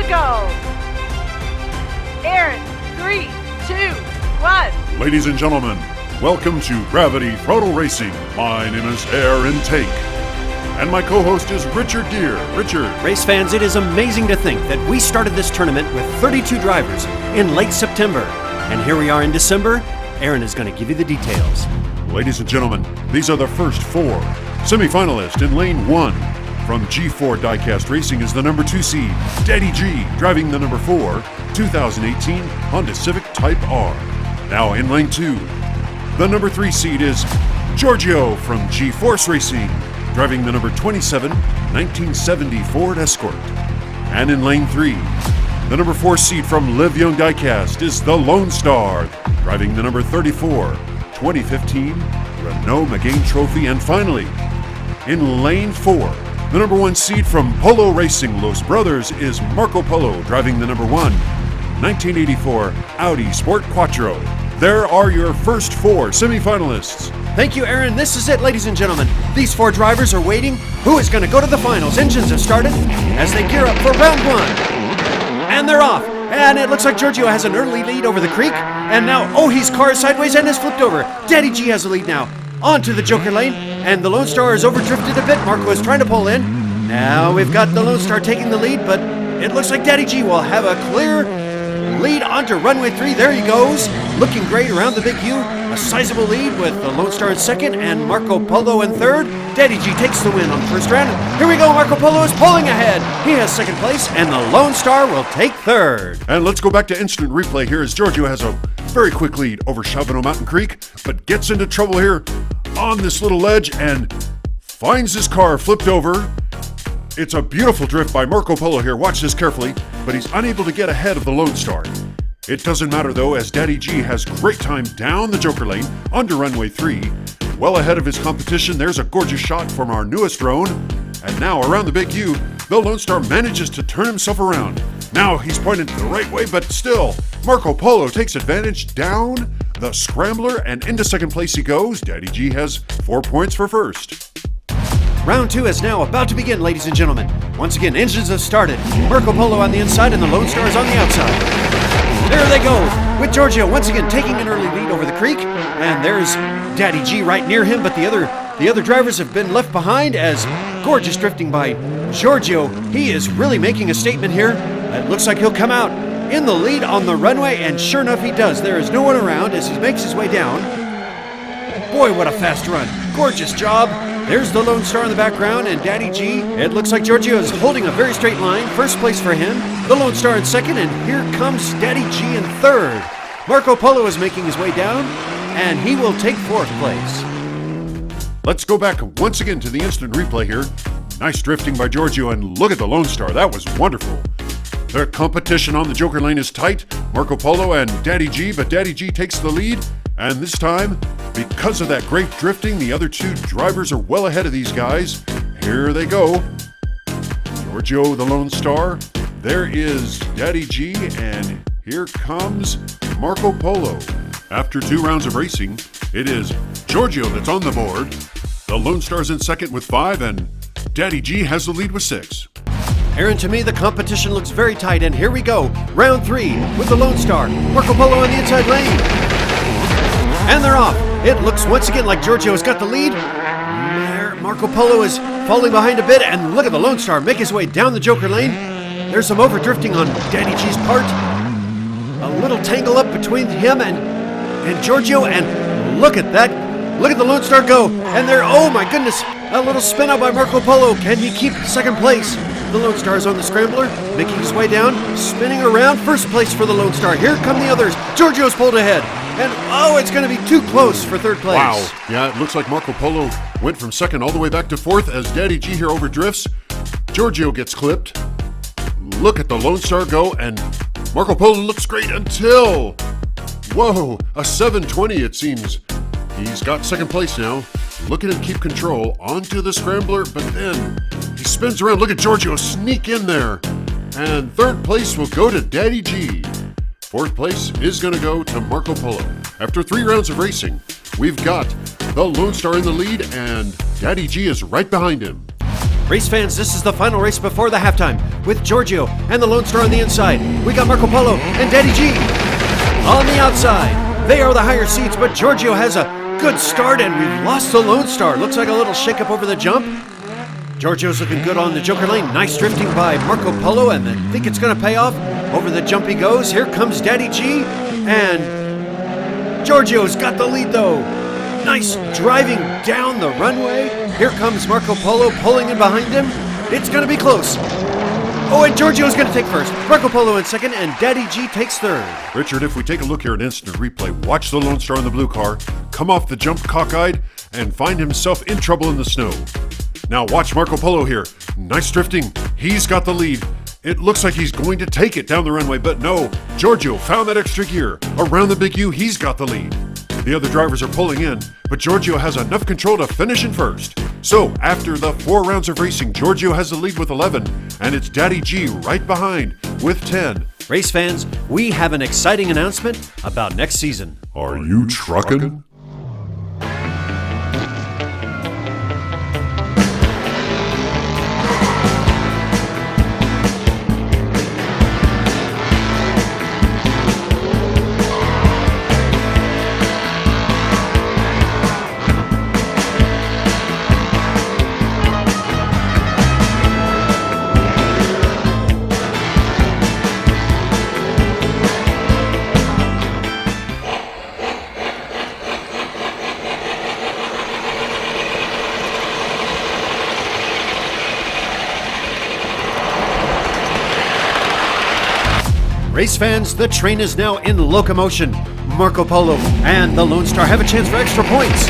go. Aaron, 3, 2, 1. Ladies and gentlemen, welcome to Gravity Throttle Racing. My name is Aaron Take, and my co-host is Richard Deere. Richard. Race fans, it is amazing to think that we started this tournament with 32 drivers in late September. And here we are in December. Aaron is going to give you the details. Ladies and gentlemen, these are the first 4 semi-finalists in lane 1. From G4 Diecast Racing is the number 2 seed, Daddy G, driving the number 4, 2018 Honda Civic Type R. Now in lane 2, the number 3 seed is Giorgio from G-Force Racing, driving the number 27 1970 Ford Escort. And in lane 3, the number 4 seed from Live Young Diecast is the Lone Star, driving the number 34 2015 Renault Megane Trophy. And finally, in lane 4, the number 1 seed from Polo Racing Los Brothers is Marco Polo, driving the number 1 1984 Audi Sport Quattro. There are your first 4 semifinalists. Thank you, Aaron. This is it, ladies and gentlemen. These 4 drivers are waiting. Who is going to go to the finals? Engines have started as they gear up for round 1. And they're off. And it looks like Giorgio has an early lead over the creek. And now, he's car sideways and has flipped over. Daddy G has the lead now. Onto the Joker lane. And the Lone Star is overdrifted a bit. Marco is trying to pull in. Now we've got the Lone Star taking the lead, but it looks like Daddy G will have a clear lead onto runway 3. There he goes. Looking great around the big U. A sizable lead with the Lone Star in second and Marco Polo in third. Daddy G takes the win on the first round. Here we go. Marco Polo is pulling ahead. He has second place and the Lone Star will take third. And let's go back to instant replay here as Giorgio has a very quick lead over Chavano Mountain Creek, but gets into trouble here on this little ledge and finds his car flipped over. It's a beautiful drift by Marco Polo here. Watch this carefully, but he's unable to get ahead of the Lone Star. It doesn't matter though, as Daddy G has great time down the Joker lane under runway 3. Well ahead of his competition. There's a gorgeous shot from our newest drone. And now around the big U, the Lone Star manages to turn himself around. Now he's pointed the right way, but still, Marco Polo takes advantage down the scrambler and into second place he goes. Daddy G has 4 points for first. Round 2 is now about to begin, ladies and gentlemen. Once again, engines have started. Marco Polo on the inside and the Lone Star is on the outside. There they go, with Giorgio once again taking an early lead over the creek. And there's Daddy G right near him, but the other drivers have been left behind as gorgeous drifting by Giorgio. He is really making a statement here. It looks like he'll come out in the lead on the runway, and sure enough he does. There is no one around as he makes his way down. Boy, what a fast run. Gorgeous job. There's the Lone Star in the background and Daddy G. It looks like Giorgio is holding a very straight line. First place for him. The Lone Star in second, and here comes Daddy G in third. Marco Polo is making his way down, and he will take fourth place. Let's go back once again to the instant replay here. Nice drifting by Giorgio, and look at the Lone Star. That was wonderful. Their competition on the Joker lane is tight. Marco Polo and Daddy G, but Daddy G takes the lead. And this time, because of that great drifting, the other 2 drivers are well ahead of these guys. Here they go. Giorgio, the Lone Star. There is Daddy G, and here comes Marco Polo. After 2 rounds of racing, it is Giorgio that's on the board. The Lone Star's in second with 5, and Daddy G has the lead with 6. Aaron, to me, the competition looks very tight, and here we go. Round 3 with the Lone Star. Marco Polo on the inside lane. And they're off. It looks once again like Giorgio has got the lead. Marco Polo is falling behind a bit, and look at the Lone Star make his way down the Joker lane. There's some overdrifting on Daddy G's part. A little tangle up between him and Giorgio, and look at that. Look at the Lone Star go. And there, oh my goodness, a little spin out by Marco Polo. Can he keep second place? The Lone Star is on the scrambler, making his way down, spinning around. First place for the Lone Star. Here come the others. Giorgio's pulled ahead. And it's going to be too close for third place. Wow. Yeah, it looks like Marco Polo went from second all the way back to fourth as Daddy G here overdrifts. Giorgio gets clipped. Look at the Lone Star go, and Marco Polo looks great until, a 720 it seems. He's got second place now. Look at him keep control onto the scrambler, but then he spins around. Look at Giorgio sneak in there. And third place will go to Daddy G. Fourth place is going to go to Marco Polo. After 3 rounds of racing, we've got the Lone Star in the lead, and Daddy G is right behind him. Race fans, this is the final race before the halftime with Giorgio and the Lone Star on the inside. We got Marco Polo and Daddy G on the outside. They are the higher seats, but Giorgio has a good start and we've lost the Lone Star. Looks like a little shakeup over the jump. Giorgio's looking good on the Joker lane. Nice drifting by Marco Polo, and I think it's going to pay off. Over the jump he goes. Here comes Daddy G, and Giorgio's got the lead though. Nice driving down the runway. Here comes Marco Polo pulling in behind him. It's going to be close. Oh, and Giorgio's going to take first. Marco Polo in second, and Daddy G takes third. Richard, if we take a look here at instant replay, watch the Lone Star in the blue car come off the jump cockeyed and find himself in trouble in the snow. Now watch Marco Polo here. Nice drifting. He's got the lead. It looks like he's going to take it down the runway, but no. Giorgio found that extra gear. Around the big U, he's got the lead. The other drivers are pulling in, but Giorgio has enough control to finish in first. So, after the 4 rounds of racing, Giorgio has the lead with 11, and it's Daddy G right behind with 10. Race fans, we have an exciting announcement about next season. Are you truckin'? Race fans, the train is now in locomotion. Marco Polo and the Lone Star have a chance for extra points.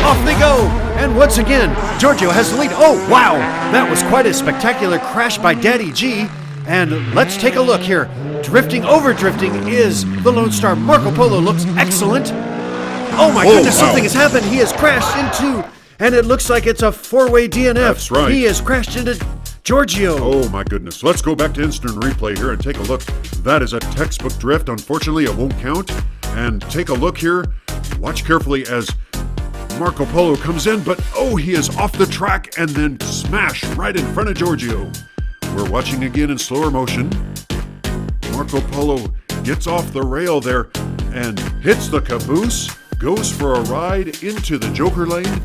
Off they go! And once again, Giorgio has the lead. Oh, wow! That was quite a spectacular crash by Daddy G. And let's take a look here. Drifting over drifting is the Lone Star. Marco Polo looks excellent. Oh my goodness, wow. Something has happened. He has crashed into, and it looks like it's a 4-way DNF. That's right. He has crashed into Giorgio. Oh my goodness. Let's go back to instant replay here and take a look. That is a textbook drift. Unfortunately, it won't count. And take a look here. Watch carefully as Marco Polo comes in, but oh, he is off the track and then smash right in front of Giorgio. We're watching again in slower motion. Marco Polo gets off the rail there and hits the caboose, goes for a ride into the Joker lane,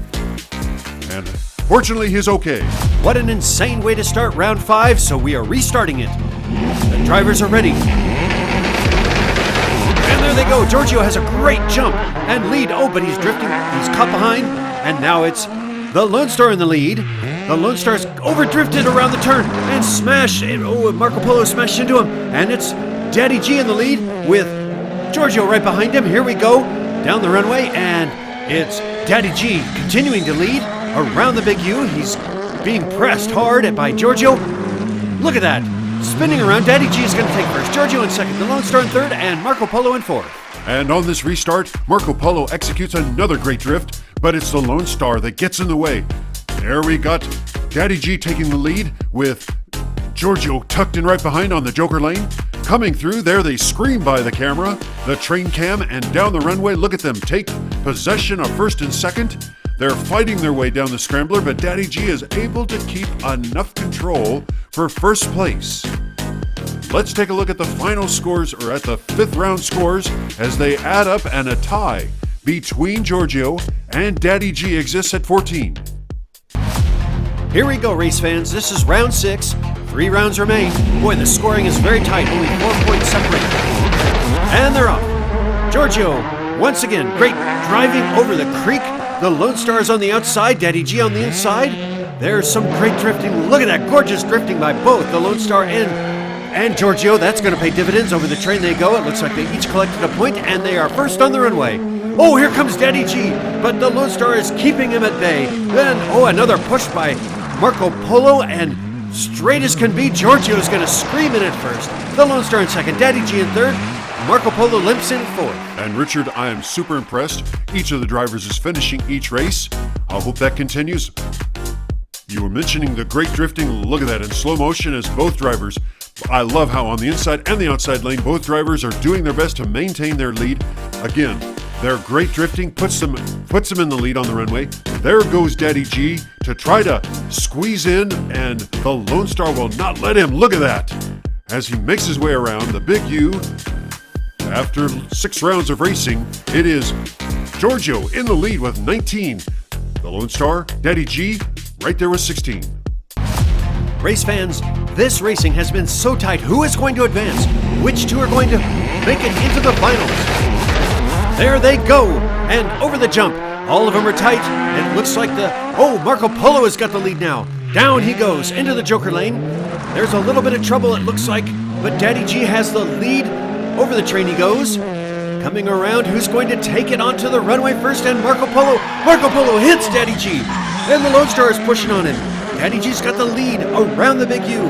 and fortunately, he's okay. What an insane way to start round 5, so we are restarting it. The drivers are ready. And there they go. Giorgio has a great jump and lead. Oh, but he's drifting. He's caught behind. And now it's the Lone Star in the lead. The Lone Star's overdrifted around the turn and smashed. Oh, Marco Polo smashed into him. And it's Daddy G in the lead with Giorgio right behind him. Here we go. Down the runway. And it's Daddy G continuing to lead. Around the big U, he's being pressed hard by Giorgio. Look at that. Spinning around, Daddy G is going to take first. Giorgio in second, the Lone Star in third, and Marco Polo in fourth. And on this restart, Marco Polo executes another great drift, but it's the Lone Star that gets in the way. There we got Daddy G taking the lead with Giorgio tucked in right behind on the Joker lane. Coming through, there they scream by the camera, the train cam, and down the runway. Look at them take possession of first and second. They're fighting their way down the scrambler, but Daddy G is able to keep enough control for first place. Let's take a look at the final scores, or at the 5th round scores, as they add up, and a tie between Giorgio and Daddy G exists at 14. Here we go, race fans. This is round 6. 3 rounds remain. Boy, the scoring is very tight. Only 4 points separate. And they're off. Giorgio, once again, great driving over the creek. The Lone Star is on the outside, Daddy G on the inside. There's some great drifting. Look at that gorgeous drifting by both the Lone Star and Giorgio. That's going to pay dividends. Over the train they go. It looks like they each collected a point, and they are first on the runway. Oh, here comes Daddy G, but the Lone Star is keeping him at bay. Then, another push by Marco Polo, and straight as can be, Giorgio is going to scream in at first. The Lone Star in second, Daddy G in third. Marco Polo limps in fourth. And Richard, I am super impressed. Each of the drivers is finishing each race. I hope that continues. You were mentioning the great drifting. Look at that in slow motion as both drivers. I love how on the inside and the outside lane, both drivers are doing their best to maintain their lead. Again, Their great drifting puts them in the lead on the runway. There goes Daddy G to try to squeeze in, and the Lone Star will not let him. Look at that. As he makes his way around the Big U, after 6 rounds of racing, it is Giorgio in the lead with 19. The Lone Star, Daddy G, right there with 16. Race fans, this racing has been so tight. Who is going to advance? Which two are going to make it into the finals? There they go, and over the jump. All of them are tight, and it looks like Marco Polo has got the lead now. Down he goes into the Joker lane. There's a little bit of trouble, it looks like, but Daddy G has the lead. Over the train he goes. Coming around, who's going to take it onto the runway first? And Marco Polo. Marco Polo hits Daddy G, and the Lone Star is pushing on him. Daddy G's got the lead around the Big U.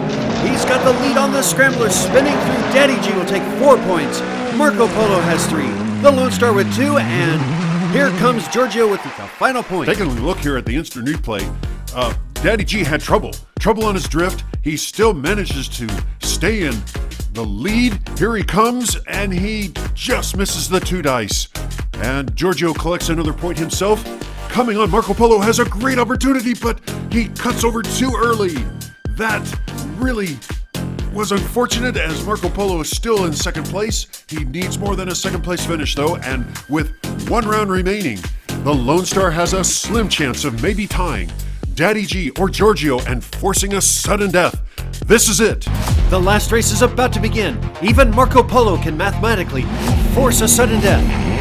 He's got the lead on the scrambler, spinning through. Daddy G will take 4 points. Marco Polo has 3. The Lone Star with 2, and here comes Giorgio with the final point. Taking a look here at the instant replay, Daddy G had trouble on his drift. He still manages to stay in the lead. Here he comes, and he just misses the 2 dice. And Giorgio collects another point himself. Coming on, Marco Polo has a great opportunity, but he cuts over too early. That really was unfortunate, as Marco Polo is still in second place. He needs more than a second place finish, though, and with 1 round remaining, the Lone Star has a slim chance of maybe tying Daddy G or Giorgio and forcing a sudden death. This is it. The last race is about to begin. Even Marco Polo can mathematically force a sudden death.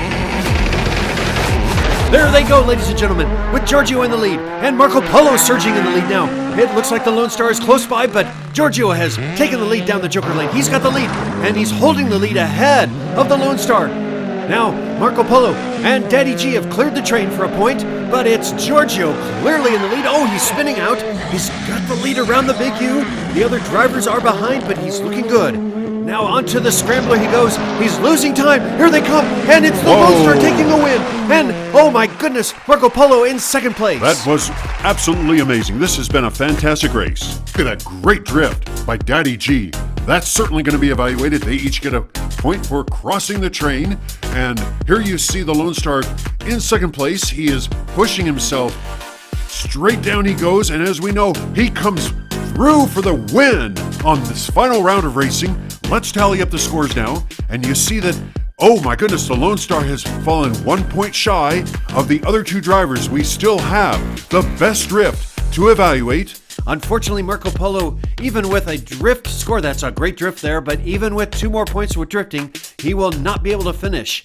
There they go, ladies and gentlemen, with Giorgio in the lead, and Marco Polo surging in the lead now. It looks like the Lone Star is close by, but Giorgio has taken the lead down the Joker lane. He's got the lead, and he's holding the lead ahead of the Lone Star. Now, Marco Polo and Daddy G have cleared the train for a point, but it's Giorgio clearly in the lead. Oh, he's spinning out. He's got the lead around the Big U. The other drivers are behind, but he's looking good. Now onto the scrambler he goes. He's losing time. Here they come, and it's the Lone Star taking the win. And, oh my goodness, Marco Polo in second place. That was absolutely amazing. This has been a fantastic race. Look at that great drift by Daddy G. That's certainly going to be evaluated. They each get a point for crossing the train. And here you see the Lone Star in second place. He is pushing himself. Straight down he goes, and as we know, he comes through for the win on this final round of racing. Let's tally up the scores now, and you see that, oh my goodness, the Lone Star has fallen 1 point shy of the other 2 drivers. We still have the best drift to evaluate. Unfortunately, Marco Polo, even with a drift score, that's a great drift there, but even with 2 more points with drifting, he will not be able to finish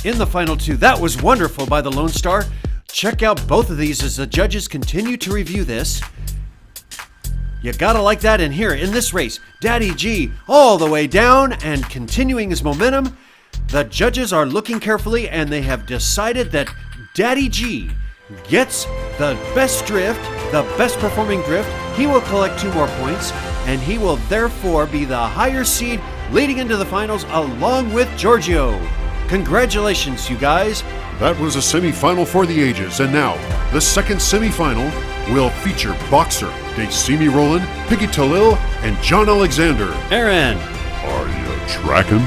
in the final 2. That was wonderful by the Lone Star. Check out both of these as the judges continue to review this. You gotta like that. And here in this race, Daddy G all the way down and continuing his momentum. The judges are looking carefully, and they have decided that Daddy G gets the best drift, the best performing drift. He will collect 2 more points, and he will therefore be the higher seed leading into the finals along with Giorgio. Congratulations, you guys. That was a semifinal for the ages, and now the second semifinal will feature boxer Dacimi Roland, Piggy Talil, and John Alexander. Aaron, are you tracking?